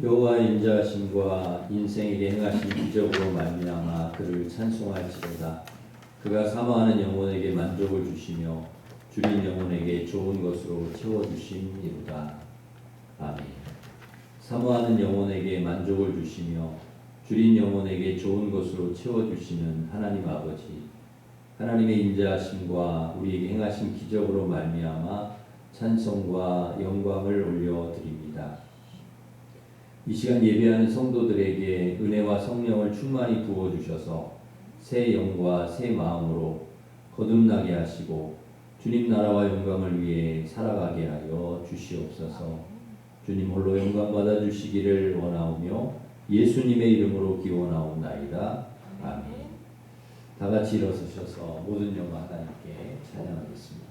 여호와의 인자하심과 인생에게 행하신 기적으로 말미암아 그를 찬송할지로다. 그가 사모하는 영혼에게 만족을 주시며 줄인 영혼에게 좋은 것으로 채워주심이로다. 아멘. 사모하는 영혼에게 만족을 주시며 줄인 영혼에게 좋은 것으로 채워주시는 하나님 아버지, 하나님의 인자하심과 우리에게 행하신 기적으로 말미암아 찬송과 영광을 올려드립니다. 이 시간 예배하는 성도들에게 은혜와 성령을 충만히 부어주셔서 새 영과 새 마음으로 거듭나게 하시고 주님 나라와 영광을 위해 살아가게 하여 주시옵소서. 주님 홀로 영광 받아 주시기를 원하오며 예수님의 이름으로 기원하옵나이다. 아멘. 다 같이 일어서셔서 모든 영광 하나님께 찬양하겠습니다.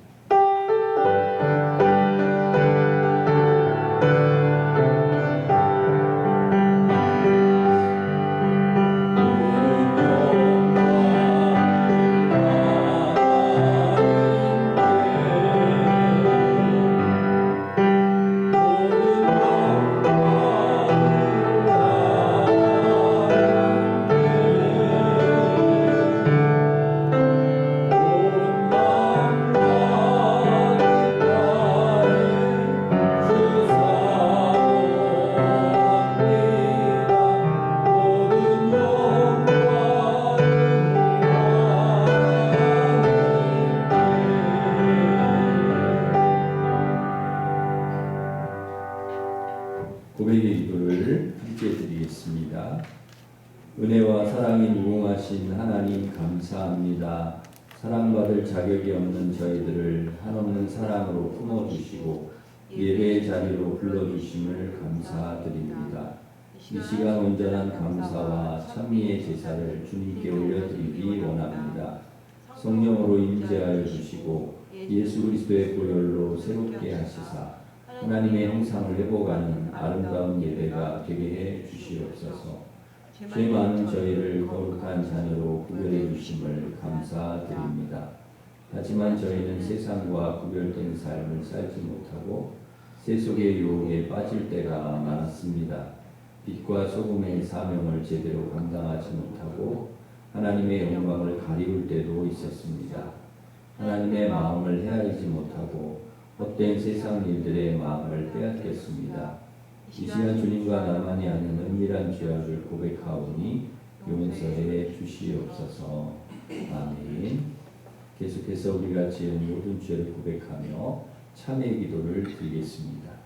고백의 기도를 함께 드리겠습니다. 은혜와 사랑이 무궁하신 하나님 감사합니다. 사랑받을 자격이 없는 저희들을 한없는 사랑으로 품어주시고 예배의 자리로 불러주심을 감사드립니다. 이 시간 온전한 감사와 찬미의 제사를 주님께 올려드리기 원합니다. 성령으로 임재하여 주시고 예수 그리스도의 보혈로 새롭게 하시사 하나님의 형상을 회복하는 아름다운 예배가 되게 해 주시옵소서. 죄 많은 저희를 거룩한 자녀로 구별해 주심을 감사드립니다. 하지만 저희는 세상과 구별된 삶을 살지 못하고 세속의 유혹에 빠질 때가 많았습니다. 빛과 소금의 사명을 제대로 감당하지 못하고 하나님의 영광을 가리울 때도 있었습니다. 하나님의 마음을 헤아리지 못하고 헛된 세상 일들의 마음을 빼앗겼습니다. 이 시간 주님과 나만이 아는 은밀한 죄악을 고백하오니 용서해 주시옵소서. 아멘. 계속해서 우리가 지은 모든 죄를 고백하며 참회 기도를 드리겠습니다.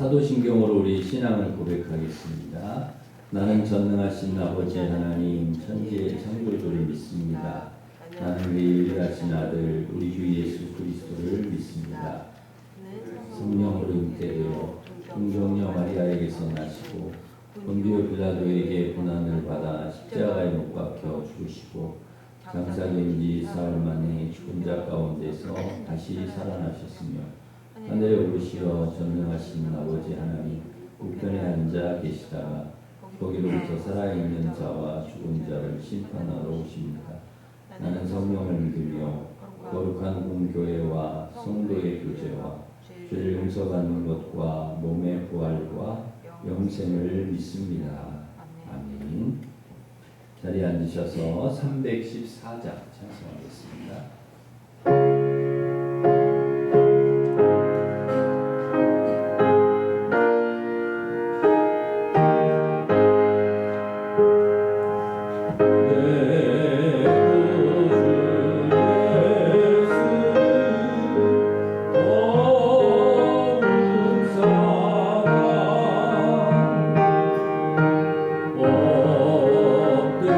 사도신경으로 우리 신앙을 고백하겠습니다. 나는 전능하신 아버지 하나님 천지의 창조주를 믿습니다. 나는 우리 유일하신 아들 우리 주 예수 그리스도를 믿습니다. 성령으로 잉태되어 동정녀 마리아에게서 나시고 본디오 빌라도에게 고난을 받아 십자가에 못 박혀 죽으시고 장사된 지 사흘 만에 죽은 자 가운데서 다시 살아나셨으며 하늘에 오르시어 전능하신 아버지 하나님 우편에 앉아 계시다가 거기로부터 살아있는 자와 죽은 자를 심판하러 오십니다. 나는 성령을 믿으며 거룩한 공교회와 성도의 교제와 죄를 용서받는 것과 몸의 부활과 영생을 믿습니다. 아멘. 자리에 앉으셔서 314장 찬송하겠습니다. 엎드려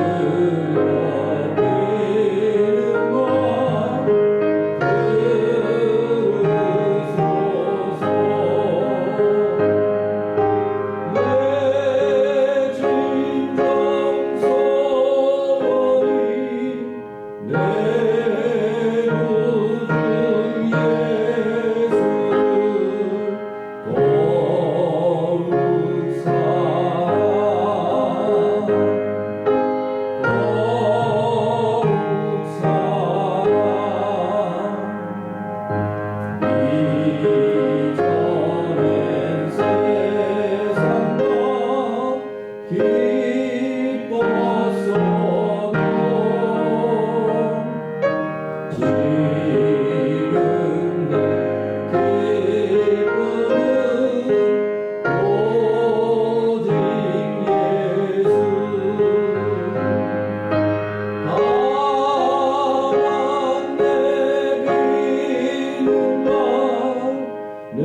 내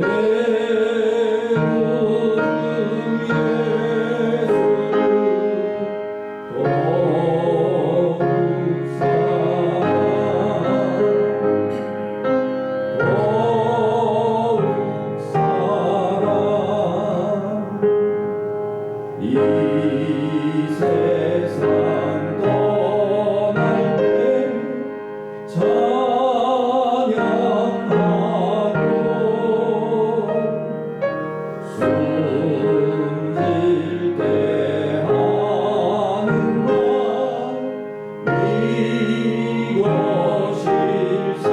구주 예수 더욱 사랑 이 세상 떠날 때 찬양하고 숨질 때 하는 말 이것일세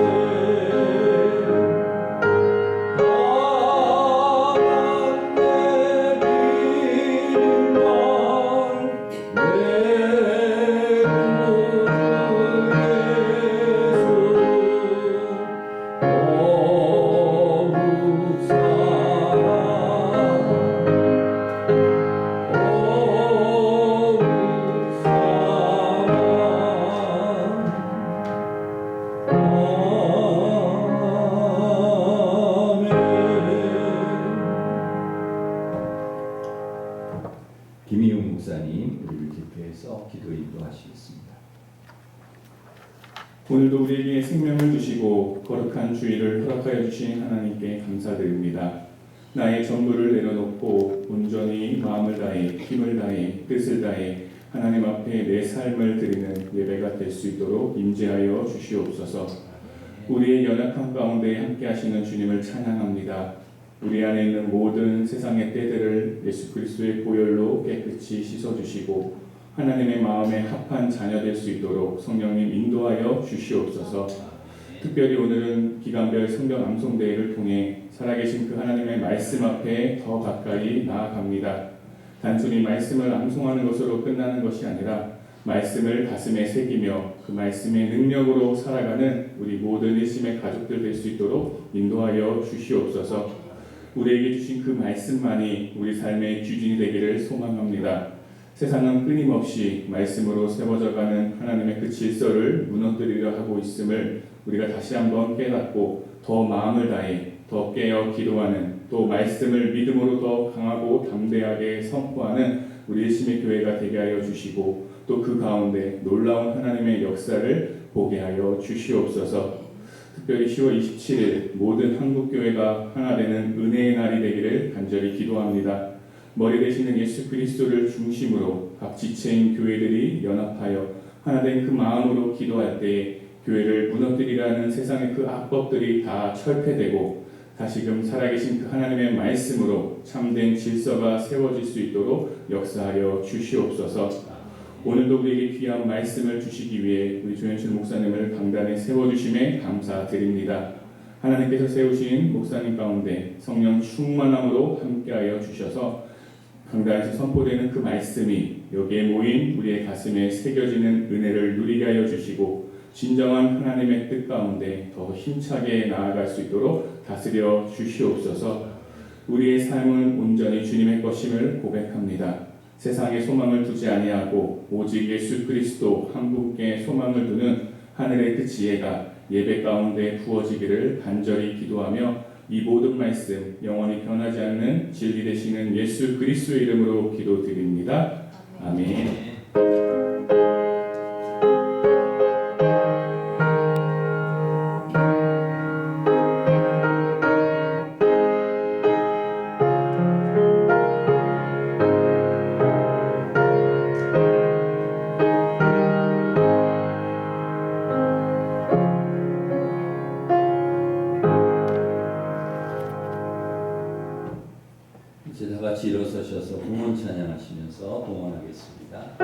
김희용 목사님 우리를 대표해서 기도 인도하시겠습니다. 오늘도 우리에게 생명을 주시고 거룩한 주일을 허락하여 주신 하나님께 감사드립니다. 나의 전부를 내려놓고 온전히 마음을 다해 힘을 다해 뜻을 다해 하나님 앞에 내 삶을 드리는 예배가 될 수 있도록 임재하여 주시옵소서. 우리의 연약한 가운데 함께 하시는 주님을 찬양합니다. 우리 안에 있는 모든 세상의 때들을 예수 그리스도의 보혈로 깨끗이 씻어주시고 하나님의 마음에 합한 자녀 될 수 있도록 성령님 인도하여 주시옵소서. 특별히 오늘은 기간별 성경 암송대회를 통해 살아계신 그 하나님의 말씀 앞에 더 가까이 나아갑니다. 단순히 말씀을 암송하는 것으로 끝나는 것이 아니라 말씀을 가슴에 새기며 그 말씀의 능력으로 살아가는 우리 모든 일심의 가족들 될 수 있도록 인도하여 주시옵소서. 우리에게 주신 그 말씀만이 우리 삶의 기준이 되기를 소망합니다. 세상은 끊임없이 말씀으로 세워져가는 하나님의 그 질서를 무너뜨리려 하고 있음을 우리가 다시 한번 깨닫고 더 마음을 다해 더 깨어 기도하는, 또 말씀을 믿음으로 더 강하고 담대하게 선포하는 우리 일심의 교회가 되게 하여 주시고 또 그 가운데 놀라운 하나님의 역사를 보게 하여 주시옵소서. 특별히 10월 27일 모든 한국교회가 하나 되는 은혜의 날이 되기를 간절히 기도합니다. 머리 되시는 예수 그리스도를 중심으로 각 지체인 교회들이 연합하여 하나 된 그 마음으로 기도할 때에 교회를 무너뜨리라는 세상의 그 악법들이 다 철폐되고 다시금 살아계신 그 하나님의 말씀으로 참된 질서가 세워질 수 있도록 역사하여 주시옵소서. 오늘도 우리에게 귀한 말씀을 주시기 위해 우리 조현실 목사님을 강단에 세워주심에 감사드립니다. 하나님께서 세우신 목사님 가운데 성령 충만함으로 함께하여 주셔서 강단에서 선포되는 그 말씀이 여기에 모인 우리의 가슴에 새겨지는 은혜를 누리게 하여 주시고 진정한 하나님의 뜻 가운데 더 힘차게 나아갈 수 있도록 다스려 주시옵소서. 우리의 삶은 온전히 주님의 것임을 고백합니다. 세상에 소망을 두지 아니하고 오직 예수 그리스도 한 분께 소망을 두는 하늘의 그 지혜가 예배 가운데 부어지기를 간절히 기도하며 이 모든 말씀 영원히 변하지 않는 진리 되시는 예수 그리스도의 이름으로 기도드립니다. 아멘. 이제 다 같이 일어서셔서 공헌 찬양하시면서 동원하겠습니다.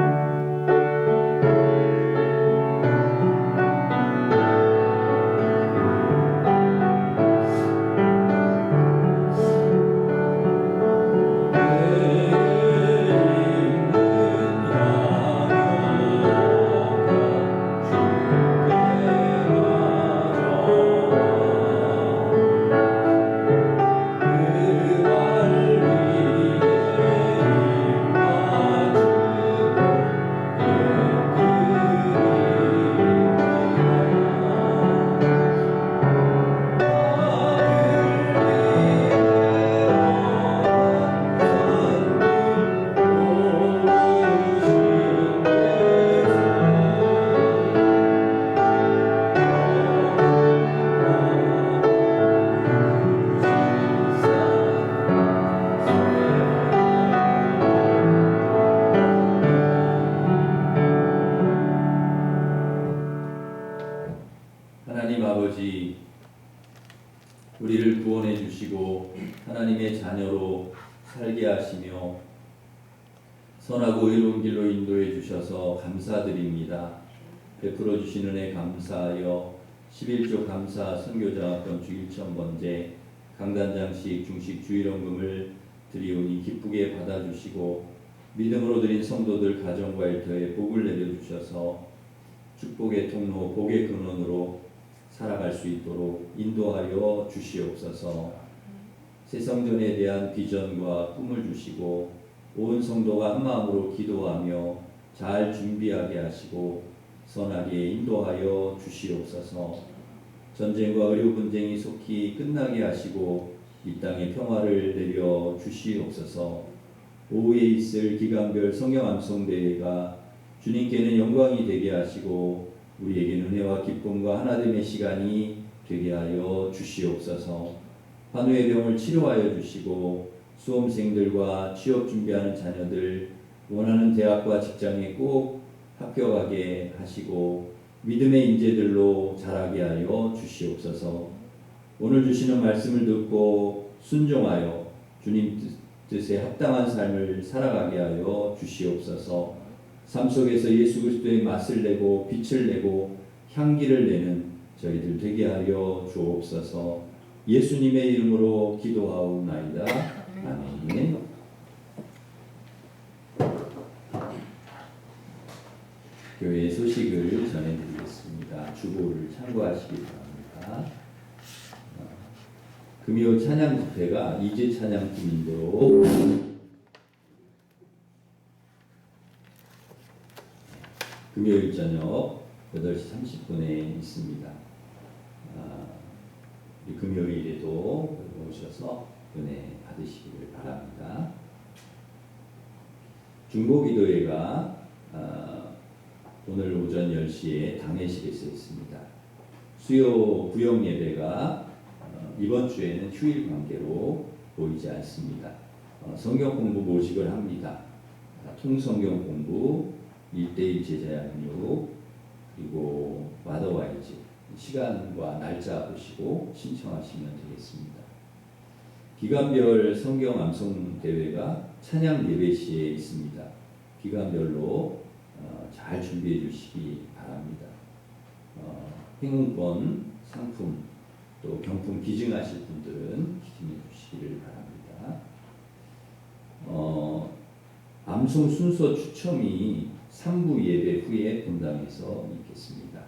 저희를 구원해 주시고 하나님의 자녀로 살게 하시며 선하고 의로운 길로 인도해 주셔서 감사드립니다. 베풀어 주신 은혜 감사하여 11조 감사 선교장학금 주 1,000번째 강단장식 중식 주일원금을 드리오니 기쁘게 받아주시고 믿음으로 드린 성도들 가정과 일터에 복을 내려주셔서 축복의 통로 복의 근원으로 살아갈 수 있도록 인도하여 주시옵소서. 새 성전에 대한 비전과 꿈을 주시고 온 성도가 한마음으로 기도하며 잘 준비하게 하시고 선하게 인도하여 주시옵소서. 전쟁과 의료 분쟁이 속히 끝나게 하시고 이 땅에 평화를 내려 주시옵소서. 오후에 있을 기간별 성경 암송 대회가 주님께는 영광이 되게 하시고 우리에게는 은혜와 기쁨과 하나됨의 시간이 되게 하여 주시옵소서. 환우의 병을 치료하여 주시고 수험생들과 취업 준비하는 자녀들 원하는 대학과 직장에 꼭 합격하게 하시고 믿음의 인재들로 자라게 하여 주시옵소서. 오늘 주시는 말씀을 듣고 순종하여 주님 뜻에 합당한 삶을 살아가게 하여 주시옵소서. 삶 속에서 예수 그리스도의 맛을 내고 빛을 내고 향기를 내는 저희들 되게 하여 주옵소서. 예수님의 이름으로 기도하옵나이다. 아멘. 교회 소식을 전해드리겠습니다. 주보를 참고하시기 바랍니다. 금요 찬양 집회가 이제 찬양팀인대로 금요일 저녁 8시 30분에 있습니다. 금요일에도 오셔서 은혜 받으시기를 바랍니다. 중보기도회가 오늘 오전 10시에 당회실에서 있습니다. 수요 구역 예배가 이번 주에는 휴일 관계로 보이지 않습니다. 성경 공부 모집을 합니다. 통성경 공부, 1:1 제자 양육, 그리고 마더와이즈 시간과 날짜 보시고 신청하시면 되겠습니다. 기간별 성경 암송 대회가 찬양 예배 시에 있습니다. 기간별로 잘 준비해 주시기 바랍니다. 행운권, 상품, 또 경품 기증하실 분들은 기증해 주시기를 바랍니다. 암송 순서 추첨이 3부 예배 후에 분당에서 있겠습니다.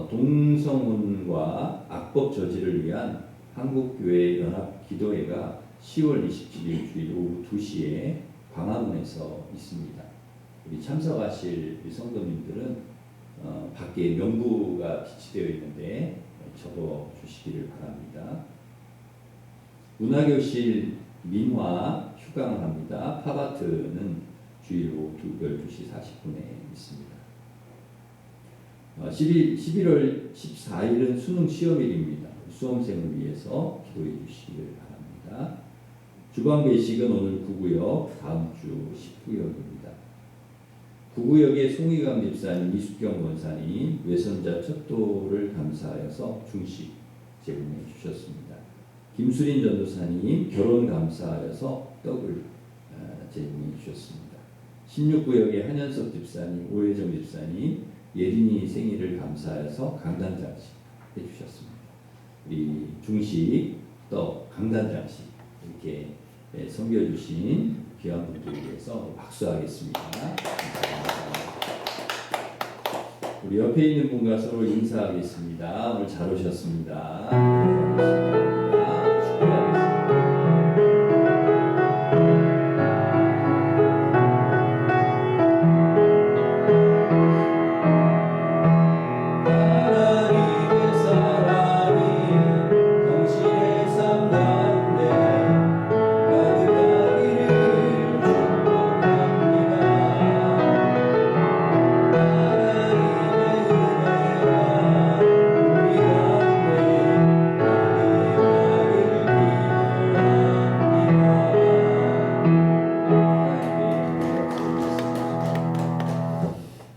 동성혼과 악법 저지를 위한 한국교회 연합기도회가 10월 27일 주일 오후 2시에 광화문에서 있습니다. 우리 참석하실 성도님들은 밖에 명부가 비치되어 있는데 적어 주시기를 바랍니다. 문화교실 민화 휴강을 합니다. 팝아트는 주일 오후 12시 40분에 있습니다. 11월 14일은 수능 시험일입니다. 수험생을 위해서 기도해 주시기를 바랍니다. 주방 배식은 오늘 9구역, 다음 주 10구역입니다. 9구역의 송희감 집사님, 이숙경 권사님, 외선자 척도를 감사하여서 중식 제공해 주셨습니다. 김수린 전도사님, 결혼 감사하여서 떡을 제공해 주셨습니다. 16구역의 한현석 집사님, 오혜정 집사님, 예린이 생일을 감사해서 강단장식 해주셨습니다. 우리 중식, 떡, 강단장식 이렇게 섬겨주신 귀한 분들을 위해서 박수하겠습니다. 우리 옆에 있는 분과 서로 인사하겠습니다. 오늘 잘 오셨습니다. 축하하겠습니다.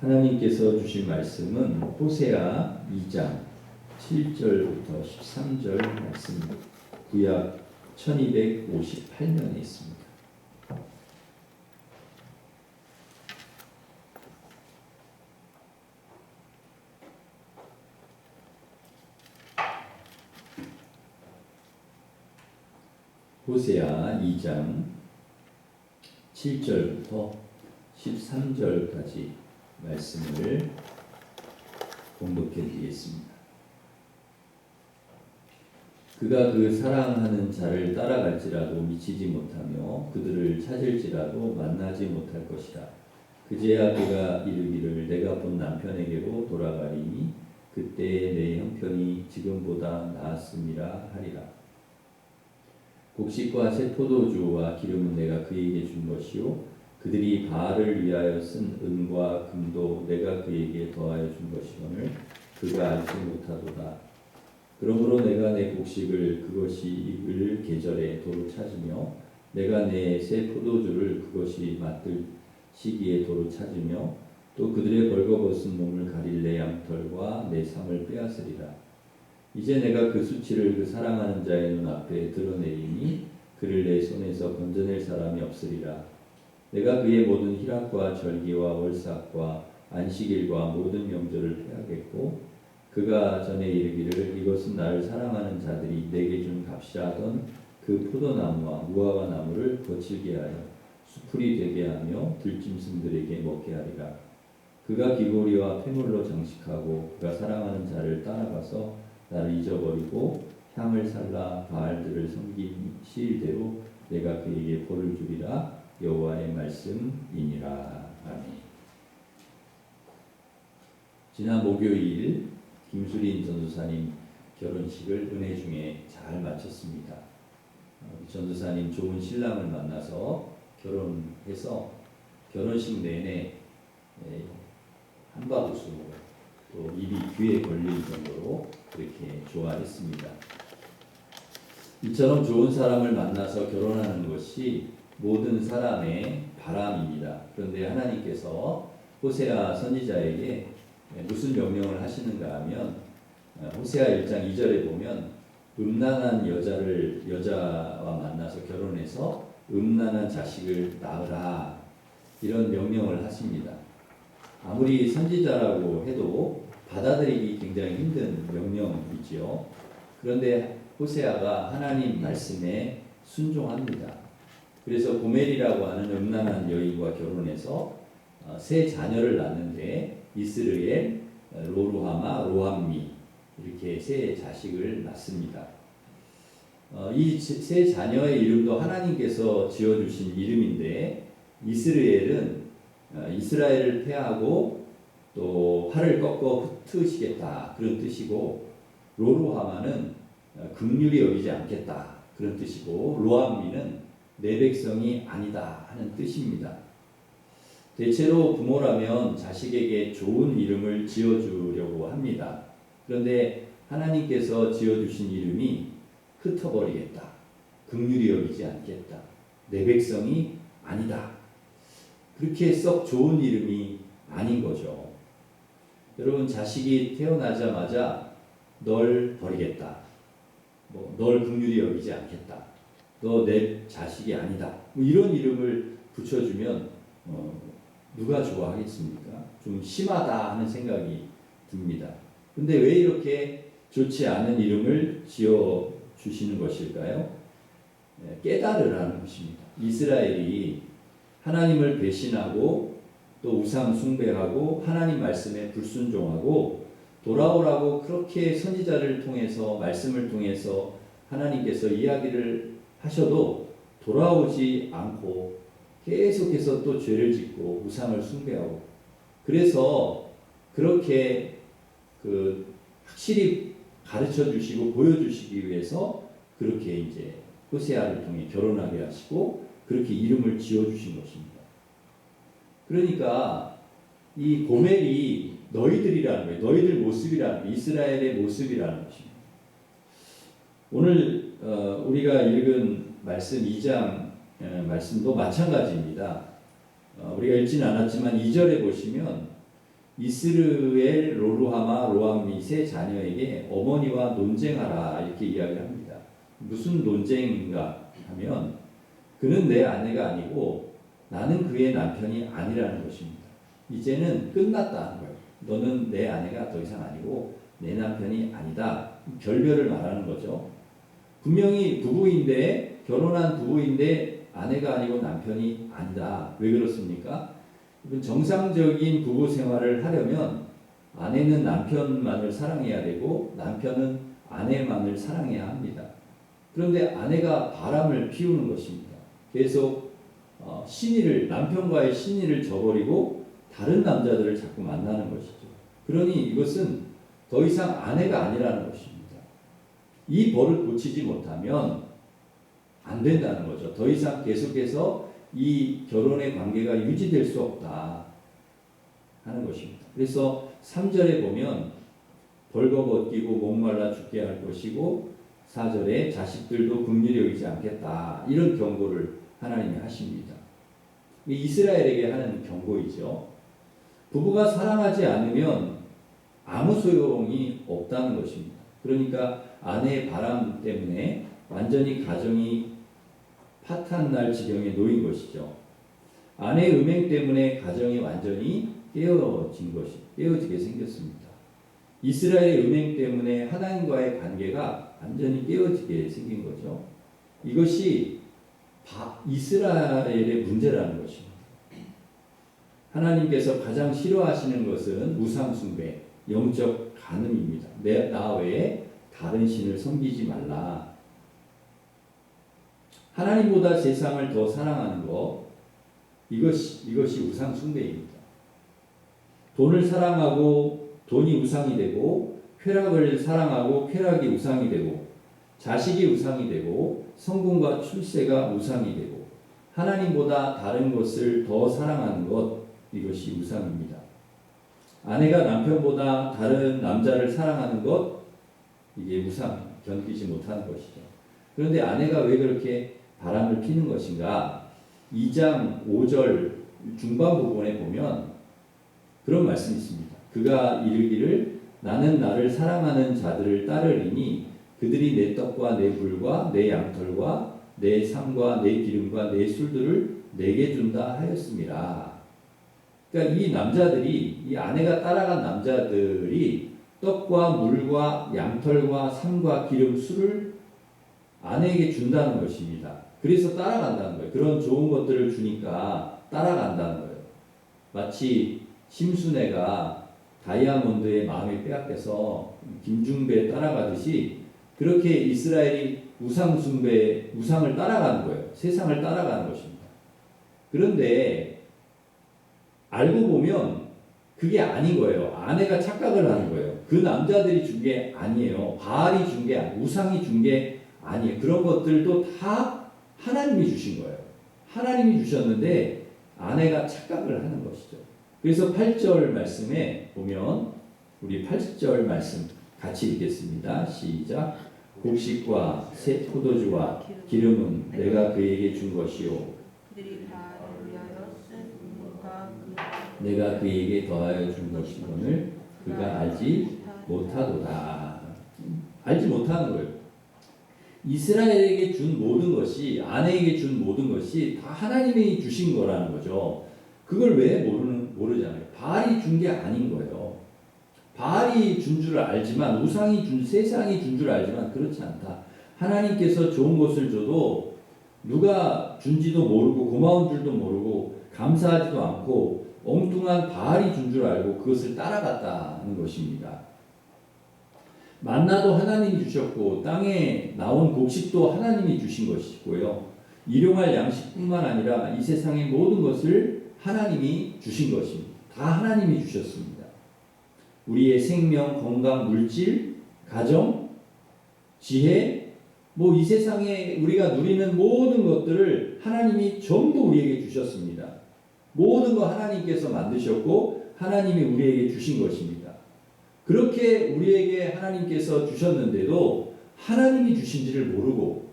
하나님께서 주신 말씀은 호세아 2장 7절부터 13절 말씀, 구약 1258년에 있습니다. 호세아 2장 7절부터 13절까지 말씀을 공독해 드리겠습니다. 그가 그 사랑하는 자를 따라갈지라도 미치지 못하며 그들을 찾을지라도 만나지 못할 것이라. 그제야 그가 이르기를 내가 본 남편에게로 돌아가리니 그때의 내 형편이 지금보다 나았음이라 하리라. 곡식과 새 포도주와 기름은 내가 그에게 준 것이요 그들이 바알을 위하여 쓴 은과 금도 내가 그에게 더하여 준 것이거늘 그가 알지 못하도다. 그러므로 내가 내 곡식을 그것이 익을 계절에 도로 찾으며 내가 내 새 포도주를 그것이 맞들 시기에 도로 찾으며 또 그들의 벌거벗은 몸을 가릴 내 양털과 내 상을 빼앗으리라. 이제 내가 그 수치를 그 사랑하는 자의 눈앞에 드러내리니 그를 내 손에서 건져낼 사람이 없으리라. 내가 그의 모든 희락과 절기와 월삭과 안식일과 모든 명절을 폐하겠고 그가 전에 이르기를 이것은 나를 사랑하는 자들이 내게 준 값이라 하던 그 포도나무와 무화과 나무를 거칠게 하여 수풀이 되게 하며 들짐승들에게 먹게 하리라. 그가 귀고리와 폐물로 장식하고 그가 사랑하는 자를 따라가서 나를 잊어버리고 향을 살라 바알들을 섬긴 시일대로 내가 그에게 벌을 주리라. 여호와의 말씀이니라. 아멘. 지난 목요일 김수린 전도사님 결혼식을 은혜 중에 잘 마쳤습니다. 전도사님 좋은 신랑을 만나서 결혼해서 결혼식 내내 한바구스 또 입이 귀에 걸릴 정도로 그렇게 좋아했습니다. 이처럼 좋은 사람을 만나서 결혼하는 것이 모든 사람의 바람입니다. 그런데 하나님께서 호세아 선지자에게 무슨 명령을 하시는가 하면 호세아 1장 2절에 보면 음란한 여자와 만나서 결혼해서 음란한 자식을 낳으라 이런 명령을 하십니다. 아무리 선지자라고 해도 받아들이기 굉장히 힘든 명령이지요. 그런데 호세아가 하나님 말씀에 순종합니다. 그래서 고멜이라고 하는 음란한 여인과 결혼해서 세 자녀를 낳는데 이스르엘, 로루하마, 로함미 이렇게 세 자식을 낳습니다. 이 세 자녀의 이름도 하나님께서 지어주신 이름인데 이스르엘은 이스라엘을 패하고 또 활을 꺾어 흩으시겠다 그런 뜻이고 로루하마는 긍휼히 여기지 않겠다 그런 뜻이고 로함미는 내 백성이 아니다 하는 뜻입니다. 대체로 부모라면 자식에게 좋은 이름을 지어주려고 합니다. 그런데 하나님께서 지어주신 이름이 흩어버리겠다. 긍휼히 여기지 않겠다. 내 백성이 아니다. 그렇게 썩 좋은 이름이 아닌 거죠. 여러분 자식이 태어나자마자 널 버리겠다. 널 긍휼히 여기지 않겠다. 너 내 자식이 아니다. 이런 이름을 붙여주면 누가 좋아하겠습니까? 좀 심하다 하는 생각이 듭니다. 근데 왜 이렇게 좋지 않은 이름을 지어주시는 것일까요? 깨달으라는 것입니다. 이스라엘이 하나님을 배신하고 또 우상 숭배하고 하나님 말씀에 불순종하고 돌아오라고 그렇게 선지자를 통해서 말씀을 통해서 하나님께서 이야기를 하셔도 돌아오지 않고 계속해서 또 죄를 짓고 우상을 숭배하고 그래서 그렇게 확실히 가르쳐 주시고 보여주시기 위해서 그렇게 이제 호세아를 통해 결혼하게 하시고 그렇게 이름을 지어주신 것입니다. 그러니까 이 고멜이 너희들이라는 거예요. 너희들 모습이라는 거예요. 이스라엘의 모습이라는 것입니다. 오늘 우리가 읽은 말씀 2장 말씀도 마찬가지입니다. 우리가 읽지는 않았지만 2절에 보시면 이스르엘 로루하마 로암밋의 자녀에게 어머니와 논쟁하라 이렇게 이야기합니다. 무슨 논쟁인가 하면 그는 내 아내가 아니고 나는 그의 남편이 아니라는 것입니다. 이제는 끝났다는 거예요. 너는 내 아내가 더 이상 아니고 내 남편이 아니다. 결별을 말하는 거죠. 분명히 부부인데 결혼한 부부인데 아내가 아니고 남편이 아니다. 왜 그렇습니까? 정상적인 부부 생활을 하려면 아내는 남편만을 사랑해야 되고 남편은 아내만을 사랑해야 합니다. 그런데 아내가 바람을 피우는 것입니다. 계속 남편과의 신의를 저버리고 다른 남자들을 자꾸 만나는 것이죠. 그러니 이것은 더 이상 아내가 아니라는 것입니다. 이 버릇 고치지 못하면 안 된다는 거죠. 더 이상 계속해서 이 결혼의 관계가 유지될 수 없다 하는 것입니다. 그래서 3절에 보면 벌거벗기고 목말라 죽게 할 것이고 4절에 자식들도 긍휼히 여기지 않겠다 이런 경고를 하나님이 하십니다. 이스라엘에게 하는 경고이죠. 부부가 사랑하지 않으면 아무 소용이 없다는 것입니다. 그러니까 아내의 바람 때문에 완전히 가정이 파탄날 지경에 놓인 것이죠. 아내의 음행 때문에 가정이 완전히 깨어지게 생겼습니다. 이스라엘의 음행 때문에 하나님과의 관계가 완전히 깨어지게 생긴 거죠. 이것이 이스라엘의 문제라는 것입니다. 하나님께서 가장 싫어하시는 것은 우상숭배, 영적 간음입니다. 나 외에 다른 신을 섬기지 말라. 하나님보다 세상을 더 사랑하는 것, 이것이 우상숭배입니다. 돈을 사랑하고 돈이 우상이 되고, 쾌락을 사랑하고 쾌락이 우상이 되고, 자식이 우상이 되고, 성공과 출세가 우상이 되고, 하나님보다 다른 것을 더 사랑하는 것, 이것이 우상입니다. 아내가 남편보다 다른 남자를 사랑하는 것, 이게 우상, 견디지 못하는 것이죠. 그런데 아내가 왜 그렇게 바람을 피는 것인가? 2장 5절 중반 부분에 보면 그런 말씀이 있습니다. 그가 이르기를 나는 나를 사랑하는 자들을 따르리니 그들이 내 떡과 내 불과 내 양털과 내 삶과 내 기름과 내 술들을 내게 준다 하였습니다. 그러니까 이 남자들이, 이 아내가 따라간 남자들이 떡과 물과 양털과 삶과 기름, 술을 아내에게 준다는 것입니다. 그래서 따라간다는 거예요. 그런 좋은 것들을 주니까 따라간다는 거예요. 마치 심순애가 다이아몬드의 마음에 빼앗겨서 김중배에 따라가듯이 그렇게 이스라엘이 우상을 따라가는 거예요. 세상을 따라가는 것입니다. 그런데 알고 보면 그게 아닌 거예요. 아내가 착각을 하는 거예요. 그 남자들이 준 게 아니에요. 바알이 준 게 아니에요. 우상이 준 게 아니에요. 그런 것들도 다 하나님이 주신 거예요. 하나님이 주셨는데 아내가 착각을 하는 것이죠. 그래서 8절 말씀에 보면 우리 8절 말씀 같이 읽겠습니다. 시작. 곡식과 새 포도주와 기름은 내가 그에게 준 것이요 그들이 바알을 위하여 쓴 물과 내가 그에게 더하여 준 것이거늘 그가 알지 못하도다. 알지 못하는 거예요. 이스라엘에게 준 모든 것이, 아내에게 준 모든 것이 다 하나님이 주신 거라는 거죠. 그걸 왜 모르잖아요. 바알이 준 게 아닌 거예요. 바알이 준 줄 알지만, 세상이 준 줄 알지만 그렇지 않다. 하나님께서 좋은 것을 줘도 누가 준지도 모르고 고마운 줄도 모르고 감사하지도 않고 엉뚱한 바알이 준 줄 알고 그것을 따라갔다는 것입니다. 만나도 하나님이 주셨고 땅에 나온 곡식도 하나님이 주신 것이고요. 일용할 양식뿐만 아니라 이 세상의 모든 것을 하나님이 주신 것입니다. 다 하나님이 주셨습니다. 우리의 생명, 건강, 물질, 가정, 지혜, 이 세상에 우리가 누리는 모든 것들을 하나님이 전부 우리에게 주셨습니다. 모든 거 하나님께서 만드셨고 하나님이 우리에게 주신 것입니다. 그렇게 우리에게 하나님께서 주셨는데도 하나님이 주신지를 모르고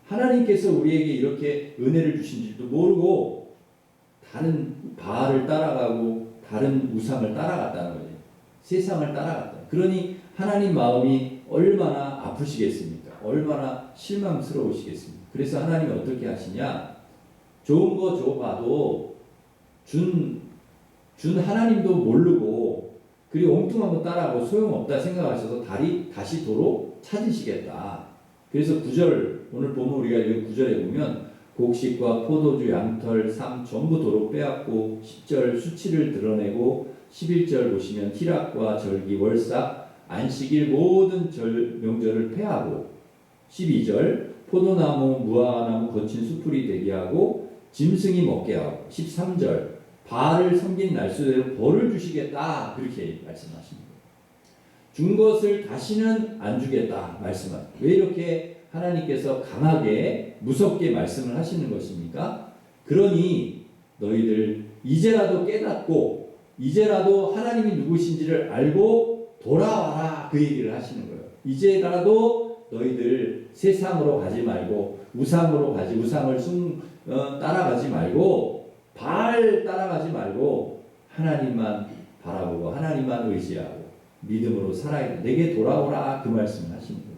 하나님께서 우리에게 이렇게 은혜를 주신지도 모르고 다른 바알을 따라가고 다른 우상을 따라갔다는 거예요. 세상을 따라갔다. 그러니 하나님 마음이 얼마나 아프시겠습니까? 얼마나 실망스러우시겠습니까? 그래서 하나님이 어떻게 하시냐? 좋은 거 줘봐도 준 하나님도 모르고 그리고 엉뚱한 거 따라하고 소용없다 생각하셔서 다시 도로 찾으시겠다. 그래서 9절 오늘 보면 우리가 읽은 9절에 보면 곡식과 포도주, 양털, 삶 전부 도로 빼앗고 10절 수치를 드러내고 11절 보시면 희락과 절기, 월삭, 안식일 모든 명절을 폐하고 12절 포도나무, 무화과나무 거친 수풀이 되게 하고 짐승이 먹게 하고 13절 바알을 섬긴 날수대로 벌을 주시겠다 그렇게 말씀하십니다. 준 것을 다시는 안 주겠다 말씀합니다. 왜 이렇게 하나님께서 강하게 무섭게 말씀을 하시는 것입니까? 그러니 너희들 이제라도 깨닫고 이제라도 하나님이 누구신지를 알고 돌아와라 그 얘기를 하시는 거예요. 이제라도 너희들 세상으로 가지 말고 우상으로 가지 우상을 따라가지 말고 바알 따라가지 말고 하나님만 바라보고 하나님만 의지하고 믿음으로 살아야 돼. 내게 돌아오라 그 말씀을 하시는 거죠.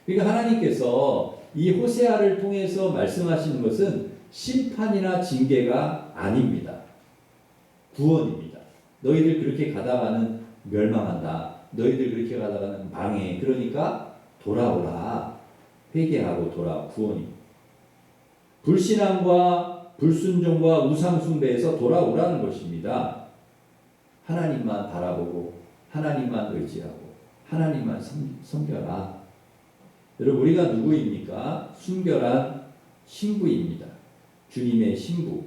그러니까 하나님께서 이 호세아를 통해서 말씀하시는 것은 심판이나 징계가 아닙니다. 구원입니다. 너희들 그렇게 가다가는 멸망한다. 너희들 그렇게 가다가는 망해. 그러니까 돌아오라. 회개하고 돌아와. 구원입니다. 불신앙과 불순종과 우상숭배에서 돌아오라는 것입니다. 하나님만 바라보고 하나님만 의지하고 하나님만 섬겨라. 여러분 우리가 누구입니까? 순결한 신부입니다. 주님의 신부.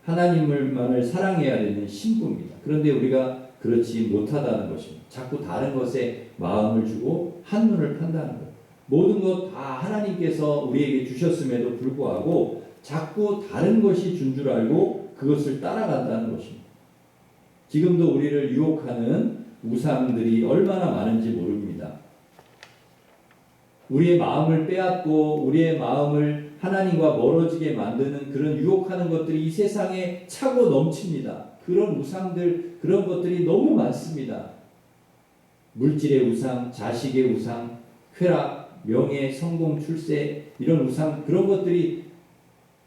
하나님만을 사랑해야 되는 신부입니다. 그런데 우리가 그렇지 못하다는 것입니다. 자꾸 다른 것에 마음을 주고 한눈을 판다는 것. 모든 것 다 하나님께서 우리에게 주셨음에도 불구하고 자꾸 다른 것이 준 줄 알고 그것을 따라간다는 것입니다. 지금도 우리를 유혹하는 우상들이 얼마나 많은지 모릅니다. 우리의 마음을 빼앗고 우리의 마음을 하나님과 멀어지게 만드는 그런 유혹하는 것들이 이 세상에 차고 넘칩니다. 그런 우상들, 그런 것들이 너무 많습니다. 물질의 우상, 자식의 우상, 쾌락, 명예, 성공, 출세 이런 우상 그런 것들이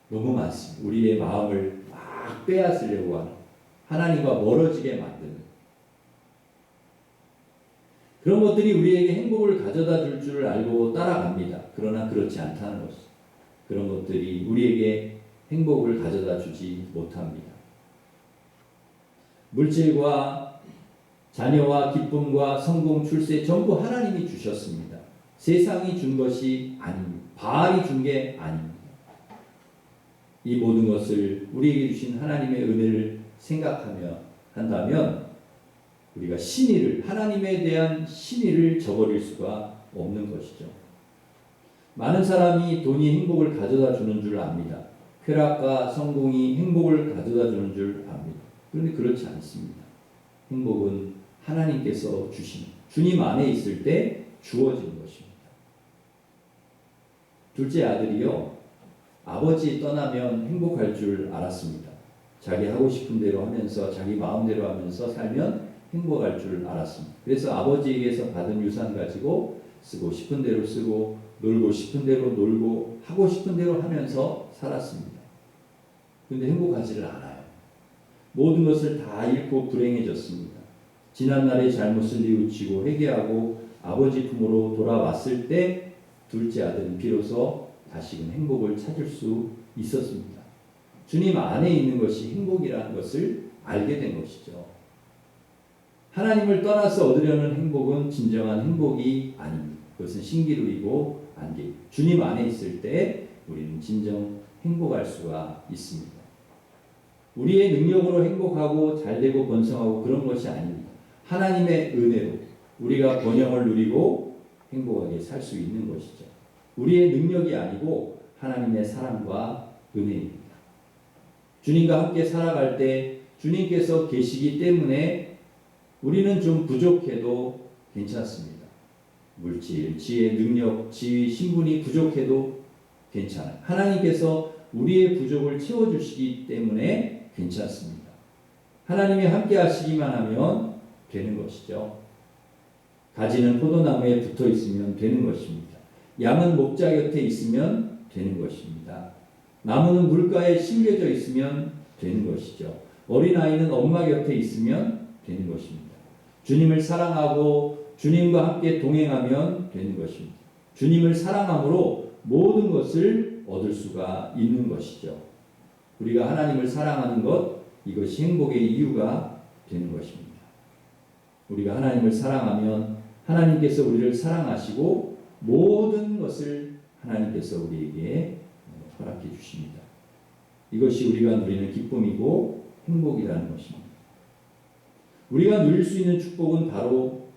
너무 많습니다. 우리의 마음을 막 빼앗으려고 하는 하나님과 멀어지게 만드는 그런 것들이 우리에게 행복을 가져다 줄 줄 알고 따라갑니다. 그러나 그렇지 않다는 것이죠. 그런 것들이 우리에게 행복을 가져다 주지 못합니다. 물질과 자녀와 기쁨과 성공, 출세 전부 하나님이 주셨습니다. 세상이 준 것이 아닙니다. 바알이 준 게 아닙니다. 이 모든 것을 우리에게 주신 하나님의 은혜를 생각하며 한다면 우리가 신의를 하나님에 대한 신의를 저버릴 수가 없는 것이죠. 많은 사람이 돈이 행복을 가져다 주는 줄 압니다. 쾌락과 성공이 행복을 가져다 주는 줄 압니다. 그런데 그렇지 않습니다. 행복은 하나님께서 주시는 주님 안에 있을 때 주어지는 것입니다. 둘째 아들이요. 아버지 떠나면 행복할 줄 알았습니다. 자기 하고 싶은 대로 하면서 자기 마음대로 하면서 살면 행복할 줄 알았습니다. 그래서 아버지에게서 받은 유산 가지고 쓰고 싶은 대로 쓰고 놀고 싶은 대로 놀고 하고 싶은 대로 하면서 살았습니다. 그런데 행복하지를 않아요. 모든 것을 다 잃고 불행해졌습니다. 지난날의 잘못을 뉘우치고 회개하고 아버지 품으로 돌아왔을 때 둘째 아들은 비로소 다시금 행복을 찾을 수 있었습니다. 주님 안에 있는 것이 행복이라는 것을 알게 된 것이죠. 하나님을 떠나서 얻으려는 행복은 진정한 행복이 아닙니다. 그것은 신기루이고 안개. 주님 안에 있을 때 우리는 진정 행복할 수가 있습니다. 우리의 능력으로 행복하고 잘되고 번성하고 그런 것이 아닙니다. 하나님의 은혜로 우리가 번영을 누리고 행복하게 살 수 있는 것이죠. 우리의 능력이 아니고 하나님의 사랑과 은혜입니다. 주님과 함께 살아갈 때 주님께서 계시기 때문에 우리는 좀 부족해도 괜찮습니다. 물질, 지혜, 능력, 지위, 신분이 부족해도 괜찮아요. 하나님께서 우리의 부족을 채워주시기 때문에 괜찮습니다. 하나님이 함께 하시기만 하면 되는 것이죠. 가지는 포도나무에 붙어 있으면 되는 것입니다. 양은 목자 곁에 있으면 되는 것입니다. 나무는 물가에 심겨져 있으면 되는 것이죠. 어린아이는 엄마 곁에 있으면 되는 것입니다. 주님을 사랑하고 주님과 함께 동행하면 되는 것입니다. 주님을 사랑함으로 모든 것을 얻을 수가 있는 것이죠. 우리가 하나님을 사랑하는 것, 이것이 행복의 이유가 되는 것입니다. 우리가 하나님을 사랑하면 하나님께서 우리를 사랑하시고 모든 것을 하나님께서 우리에게 허락해 주십니다. 이것이 우리가 누리는 기쁨이고 행복이라는 것입니다. 우리가 누릴 수 있는 축복은 바로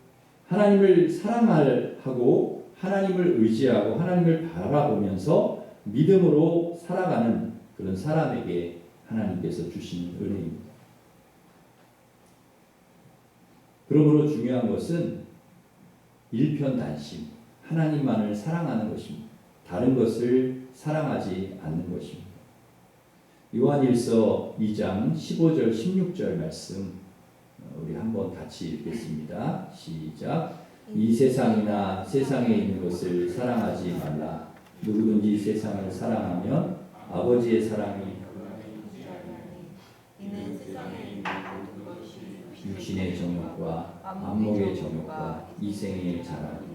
하나님을 사랑하고 하나님을 의지하고 하나님을 바라보면서 믿음으로 살아가는 그런 사람에게 하나님께서 주신 은혜입니다. 그러므로 중요한 것은 일편단심, 하나님만을 사랑하는 것입니다. 다른 것을 사랑하지 않는 것입니다. 요한일서 2장 15절 16절 말씀 우리 한번 같이 읽겠습니다. 시작. 이 세상이나 세상에 있는 것을 사랑하지 말라. 누구든지 세상을 사랑하면 아버지의 사랑이 이는 세상에 있는 모든 것이 육신의 정욕과 안목의 정욕과 이생의 자랑이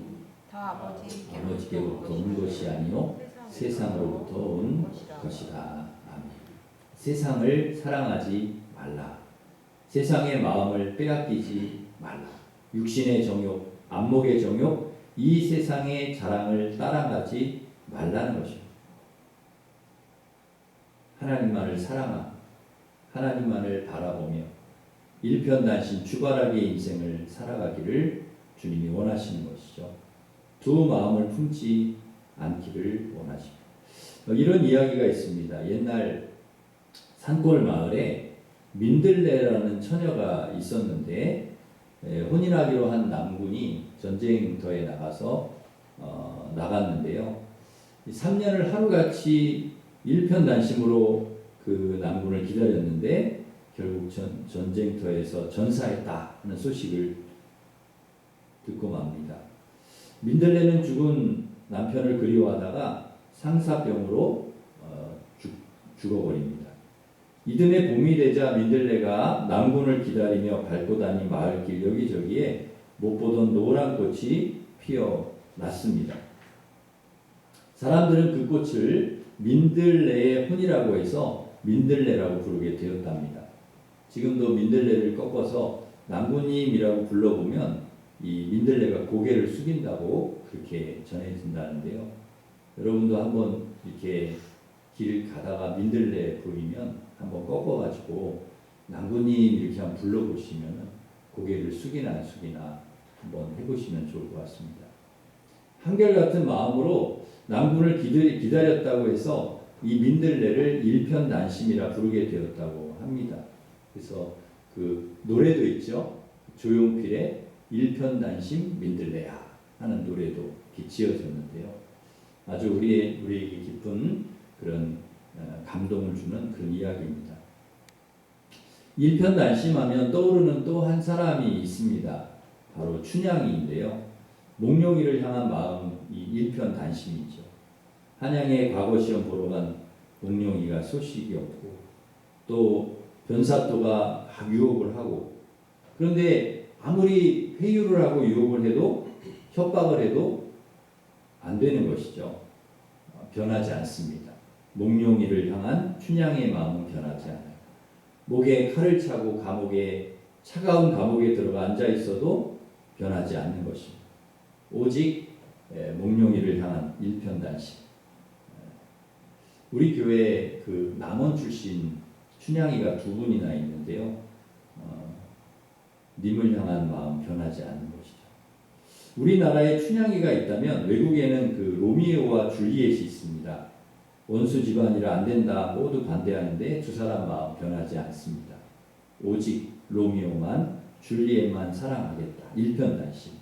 다 아버지께로부터 온 것이 아니요 세상으로부터 온 것이라. 아멘. 세상을 사랑하지 말라. 세상의 마음을 빼앗기지 말라. 육신의 정욕, 안목의 정욕, 이 세상의 자랑을 따라가지 말라는 것입니다. 하나님만을 사랑하고 하나님만을 바라보며 일편단심 주바라기의 인생을 살아가기를 주님이 원하시는 것이죠. 두 마음을 품지 않기를 원하십니다. 이런 이야기가 있습니다. 옛날 산골 마을에 민들레라는 처녀가 있었는데 혼인하기로 한 남군이 전쟁터에 나갔는데요. 3년을 하루같이 일편단심으로 그 남군을 기다렸는데 결국 전쟁터에서 전사했다 하는 소식을 듣고 맙니다. 민들레는 죽은 남편을 그리워하다가 상사병으로 죽어버립니다. 이듬해 봄이 되자 민들레가 남군을 기다리며 밟고 다닌 마을길 여기저기에 못 보던 노란 꽃이 피어났습니다. 사람들은 그 꽃을 민들레의 혼이라고 해서 민들레라고 부르게 되었답니다. 지금도 민들레를 꺾어서 남군님이라고 불러보면 이 민들레가 고개를 숙인다고 그렇게 전해진다는데요. 여러분도 한번 이렇게 길 가다가 민들레 보이면 한번 꺾어가지고 남군님 이렇게 한번 불러보시면 고개를 숙이나 안 숙이나 한번 해보시면 좋을 것 같습니다. 한결같은 마음으로 남군을 기다렸다고 해서 이 민들레를 일편단심이라 부르게 되었다고 합니다. 그래서 그 노래도 있죠. 조용필의 일편단심 민들레야 하는 노래도 지어졌는데요. 아주 우리에게 깊은 그런 감동을 주는 그런 이야기입니다. 일편단심하면 떠오르는 또 한 사람이 있습니다. 바로 춘향이인데요. 몽룡이를 향한 마음이 일편단심이죠. 한양에 과거 시험 보러 간 몽룡이가 소식이 없고 또 변사또가 막 유혹을 하고, 그런데 아무리 회유를 하고 유혹을 해도 협박을 해도 안 되는 것이죠. 변하지 않습니다. 몽룡이를 향한 춘향의 마음은 변하지 않아요. 목에 칼을 차고 차가운 감옥에 들어가 앉아 있어도 변하지 않는 것입니다. 오직 몽룡이를 향한 일편단심. 우리 교회에 그 남원 출신 춘향이가 두 분이나 있는데요. 님을 향한 마음 변하지 않는 것이죠. 우리나라에 춘향이가 있다면 외국에는 그 로미오와 줄리엣이 있습니다. 원수 집안이라 안 된다 모두 반대하는데 두 사람 마음 변하지 않습니다. 오직 로미오만 줄리엣만 사랑하겠다. 일편단심.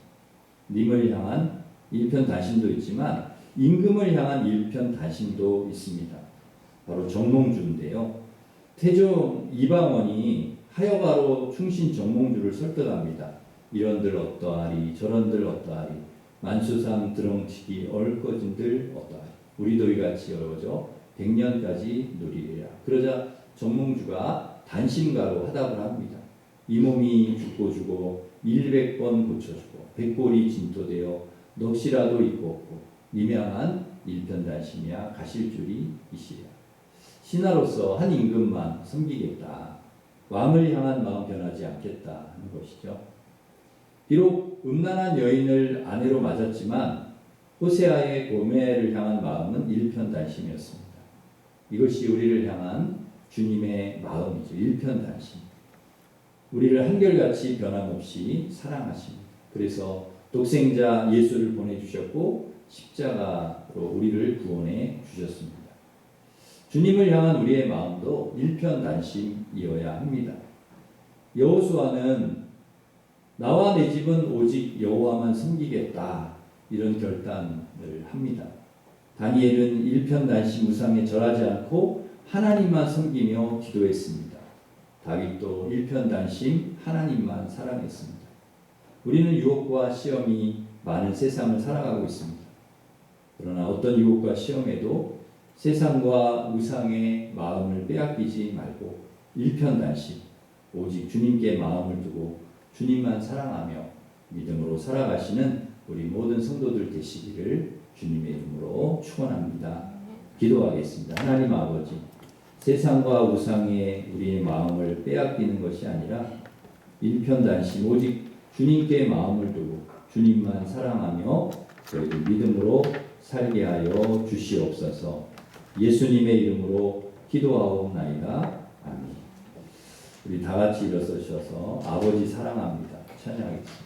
님을 향한 일편단심도 있지만 임금을 향한 일편단심도 있습니다. 바로 정몽주인데요. 태종 이방원이 하여가로 충신 정몽주를 설득합니다. 이런들 어떠하리 저런들 어떠하리 만수상 드렁치기 얼거진들 어떠하리 우리도 이같이 어려워져 100년까지 누리리라. 그러자 정몽주가 단심가로 화답을 합니다. 이 몸이 죽고 주고 100번 고쳐주고 백골이 진토되어 넋이라도 있고 없고 미명한 일편단심이야 가실 줄이 이시랴. 신하로서 한 임금만 섬기겠다. 왕을 향한 마음 변하지 않겠다 하는 것이죠. 비록 음란한 여인을 아내로 맞았지만 호세아의 고멜을 향한 마음은 일편단심이었습니다. 이것이 우리를 향한 주님의 마음이죠. 일편단심. 우리를 한결같이 변함없이 사랑하십니다. 그래서 독생자 예수를 보내주셨고 십자가로 우리를 구원해 주셨습니다. 주님을 향한 우리의 마음도 일편단심이어야 합니다. 여호수아는 나와 내 집은 오직 여호와만 섬기겠다 이런 결단을 합니다. 다니엘은 일편단심 우상에 절하지 않고 하나님만 섬기며 기도했습니다. 다윗도 일편단심 하나님만 사랑했습니다. 우리는 유혹과 시험이 많은 세상을 살아가고 있습니다. 그러나 어떤 유혹과 시험에도 세상과 우상의 마음을 빼앗기지 말고 일편단심 오직 주님께 마음을 두고 주님만 사랑하며 믿음으로 살아가시는 우리 모든 성도들 되시기를 주님의 이름으로 축원합니다. 기도하겠습니다. 하나님 아버지, 세상과 우상에 우리의 마음을 빼앗기는 것이 아니라 일편단심 오직 주님께 마음을 두고 주님만 사랑하며 저희들 믿음으로 살게 하여 주시옵소서. 예수님의 이름으로 기도하옵나이다. 아멘. 우리 다 같이 일어서셔서 아버지 사랑합니다. 찬양하겠습니다.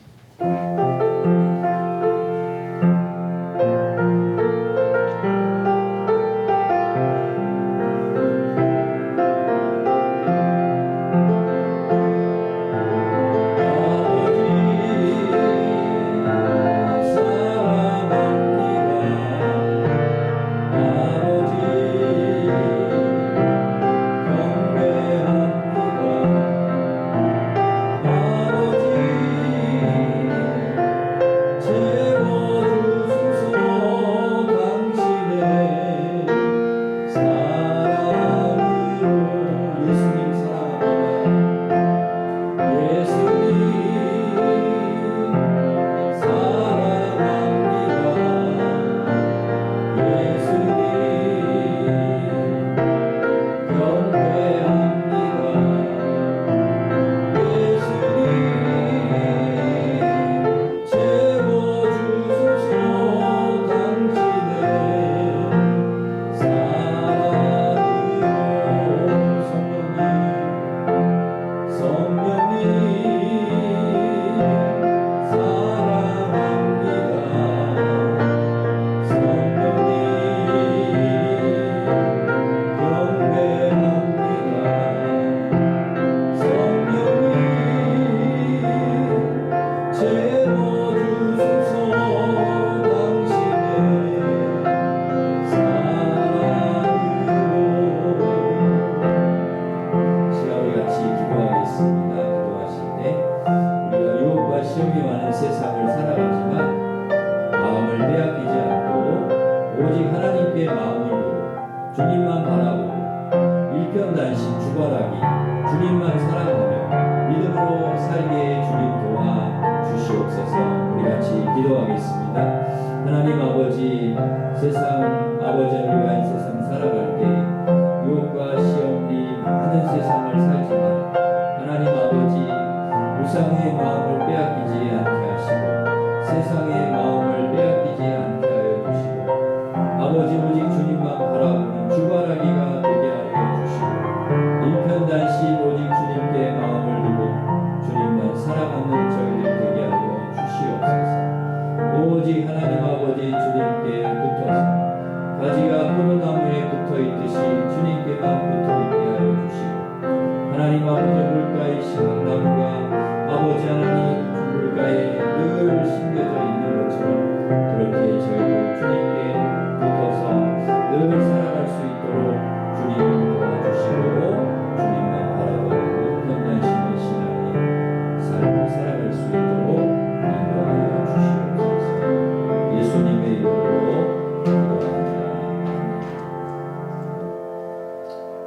오직 하나님 아버지 주님께 붙어서 가지가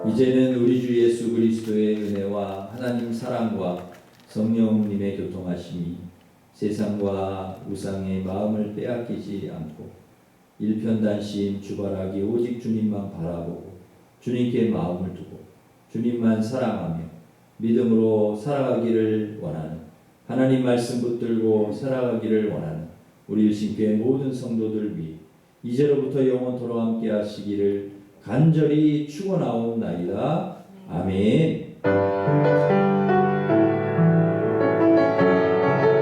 이제는 우리 주 예수 그리스도의 은혜와 하나님 사랑과 성령님의 교통하심이 세상과 우상의 마음을 빼앗기지 않고 일편단심 주바라기 오직 주님만 바라보고 주님께 마음을 두고 주님만 사랑하며 믿음으로 살아가기를 원하는, 하나님 말씀 붙들고 살아가기를 원하는 우리 일신교회 모든 성도들 위해 이제로부터 영원토록 함께 하시기를 간절히 축원하옵나이다. 아멘.